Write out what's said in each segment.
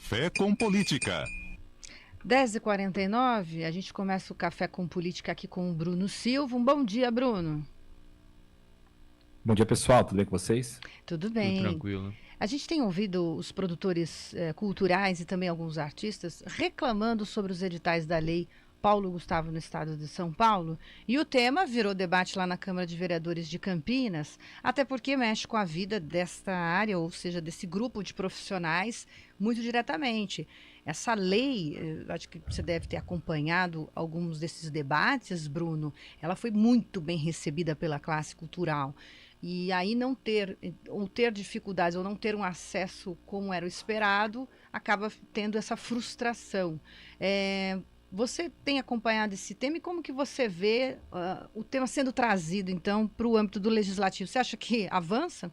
Café com Política. 10h49, a gente começa o Café com Política aqui com o Bruno Silva. Um bom dia, Bruno. Bom dia, pessoal. Tudo bem com vocês? Tudo bem. Tudo tranquilo. A gente tem ouvido os produtores culturais e também alguns artistas reclamando sobre os editais da lei Paulo Gustavo no estado de São Paulo, e o tema virou debate lá na Câmara de Vereadores de Campinas, até porque mexe com a vida desta área, ou seja, desse grupo de profissionais, muito diretamente. Essa lei, acho que você deve ter acompanhado alguns desses debates, Bruno, ela foi muito bem recebida pela classe cultural. E aí não ter, ou ter dificuldades, ou não ter um acesso como era o esperado, acaba tendo essa frustração. Você tem acompanhado esse tema e como que você vê o tema sendo trazido, então, para o âmbito do legislativo? Você acha que avança?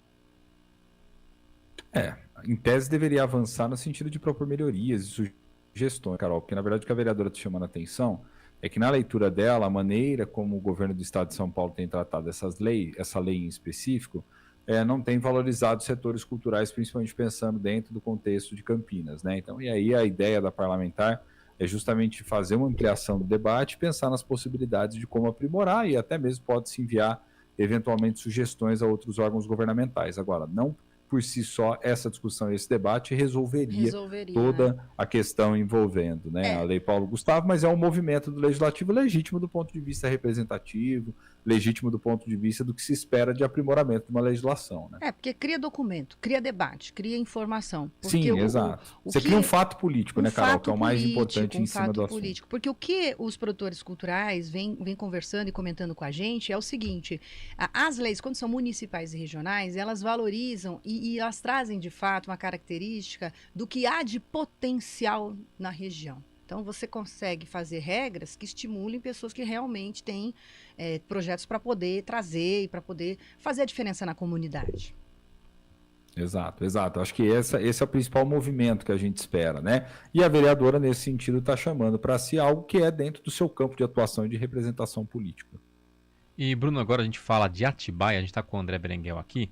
Em tese deveria avançar no sentido de propor melhorias e sugestões, Carol, porque na verdade o que a vereadora está chamando a atenção é que na leitura dela, a maneira como o governo do estado de São Paulo tem tratado essa lei em específico, não tem valorizado os setores culturais, principalmente pensando dentro do contexto de Campinas, né? Então, e aí a ideia da parlamentar é justamente fazer uma ampliação do debate, pensar nas possibilidades de como aprimorar e até mesmo pode-se enviar, eventualmente, sugestões a outros órgãos governamentais. Agora, não por si só, essa discussão, esse debate resolveria toda a questão envolvendo, né, a Lei Paulo Gustavo, mas é um movimento do Legislativo legítimo do ponto de vista representativo, legítimo do ponto de vista do que se espera de aprimoramento de uma legislação. Né? Porque cria documento, cria debate, cria informação. Sim, exato. Você cria um fato político, né, Carol, que é o mais importante em cima do assunto. Político, porque o que os produtores culturais vêm conversando e comentando com a gente é o seguinte: as leis, quando são municipais e regionais, elas valorizam e elas trazem, de fato, uma característica do que há de potencial na região. Então, você consegue fazer regras que estimulem pessoas que realmente têm projetos para poder trazer e para poder fazer a diferença na comunidade. Exato. Acho que esse é o principal movimento que a gente espera, né? E a vereadora, nesse sentido, está chamando para si algo que é dentro do seu campo de atuação e de representação política. E, Bruno, agora a gente fala de Atibaia, a gente está com o André Berenguel aqui,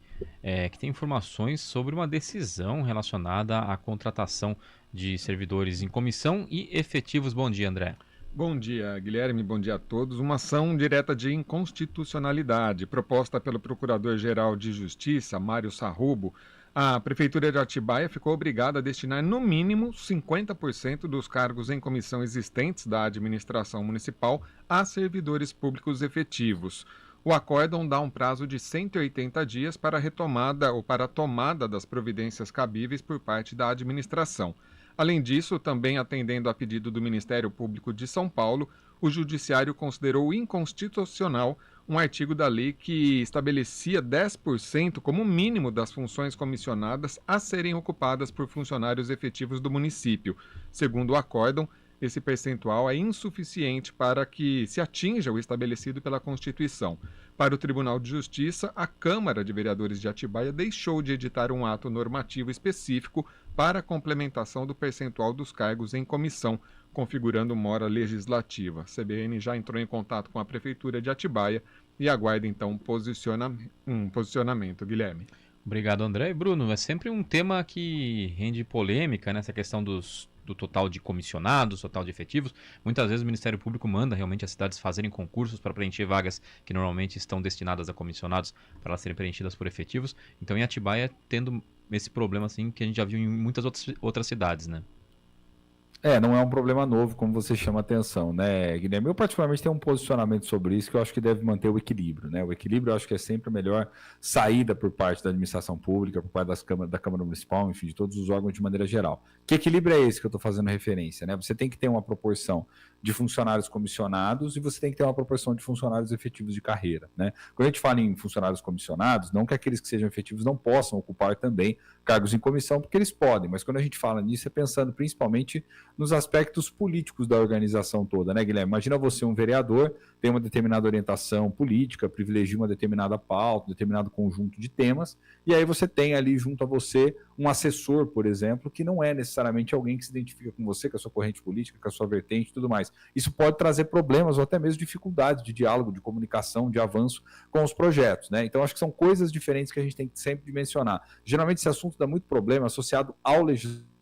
que tem informações sobre uma decisão relacionada à contratação de servidores em comissão e efetivos. Bom dia, André. Bom dia, Guilherme, bom dia a todos. Uma ação direta de inconstitucionalidade proposta pelo Procurador-Geral de Justiça, Mário Sarrubo. A Prefeitura de Atibaia ficou obrigada a destinar no mínimo 50% dos cargos em comissão existentes da administração municipal a servidores públicos efetivos. O acórdão dá um prazo de 180 dias para a retomada ou para a tomada das providências cabíveis por parte da administração. Além disso, também atendendo a pedido do Ministério Público de São Paulo, o Judiciário considerou inconstitucional um artigo da lei que estabelecia 10% como mínimo das funções comissionadas a serem ocupadas por funcionários efetivos do município. Segundo o acórdão, esse percentual é insuficiente para que se atinja o estabelecido pela Constituição. Para o Tribunal de Justiça, a Câmara de Vereadores de Atibaia deixou de editar um ato normativo específico para a complementação do percentual dos cargos em comissão, configurando mora legislativa. A CBN já entrou em contato com a Prefeitura de Atibaia e aguarda então um posicionamento. Guilherme. Obrigado, André. E Bruno, é sempre um tema que rende polêmica, né? Essa questão do total de comissionados, total de efetivos. Muitas vezes o Ministério Público manda realmente as cidades fazerem concursos para preencher vagas que normalmente estão destinadas a comissionados para elas serem preenchidas por efetivos. Então, em Atibaia, tendo esse problema assim que a gente já viu em muitas outras cidades, né? Não é um problema novo, como você chama a atenção, né, Guilherme? Eu particularmente tenho um posicionamento sobre isso que eu acho que deve manter o equilíbrio, né? O equilíbrio eu acho que é sempre a melhor saída por parte da administração pública, por parte da Câmara Municipal, enfim, de todos os órgãos de maneira geral. Que equilíbrio é esse que eu estou fazendo referência, né? Você tem que ter uma proporção de funcionários comissionados e você tem que ter uma proporção de funcionários efetivos de carreira, né? Quando a gente fala em funcionários comissionados, não que aqueles que sejam efetivos não possam ocupar também cargos em comissão, porque eles podem, mas quando a gente fala nisso é pensando principalmente nos aspectos políticos da organização toda, né, Guilherme? Imagina você, um vereador, tem uma determinada orientação política, privilegia uma determinada pauta, um determinado conjunto de temas, e aí você tem ali junto a você um assessor, por exemplo, que não é necessariamente alguém que se identifica com você, com a sua corrente política, com a sua vertente e tudo mais. Isso pode trazer problemas ou até mesmo dificuldades de diálogo, de comunicação, de avanço com os projetos, né? Então, acho que são coisas diferentes que a gente tem que sempre mencionar. Geralmente, esse assunto dá muito problema associado ao legislativo,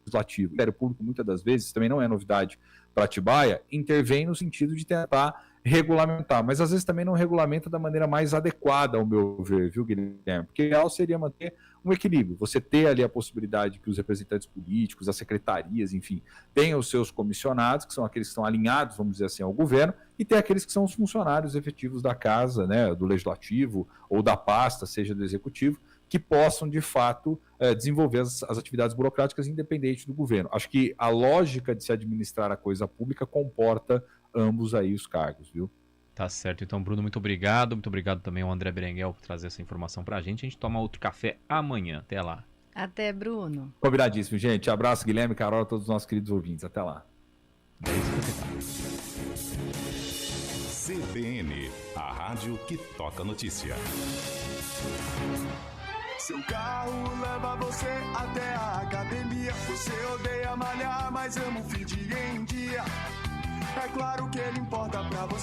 Legislativo. O Ministério Público, muitas das vezes, também não é novidade para Atibaia, intervém no sentido de tentar regulamentar, mas às vezes também não regulamenta da maneira mais adequada, ao meu ver, viu, Guilherme? Porque o ideal seria manter um equilíbrio, você ter ali a possibilidade que os representantes políticos, as secretarias, enfim, tenham os seus comissionados, que são aqueles que estão alinhados, vamos dizer assim, ao governo, e tem aqueles que são os funcionários efetivos da casa, né, do Legislativo ou da pasta, seja do Executivo, que possam, de fato, desenvolver as atividades burocráticas independente do governo. Acho que a lógica de se administrar a coisa pública comporta ambos aí os cargos, viu? Tá certo. Então, Bruno, muito obrigado. Muito obrigado também ao André Berenguel por trazer essa informação pra gente. A gente toma outro café amanhã. Até lá. Até, Bruno. Combinadíssimo, gente. Abraço, Guilherme, Carol, a todos os nossos queridos ouvintes. Até lá. CBN, a rádio que toca notícia. Seu carro leva você até a academia. Você odeia malhar, mas ama o fim de em dia. É claro que ele importa pra você.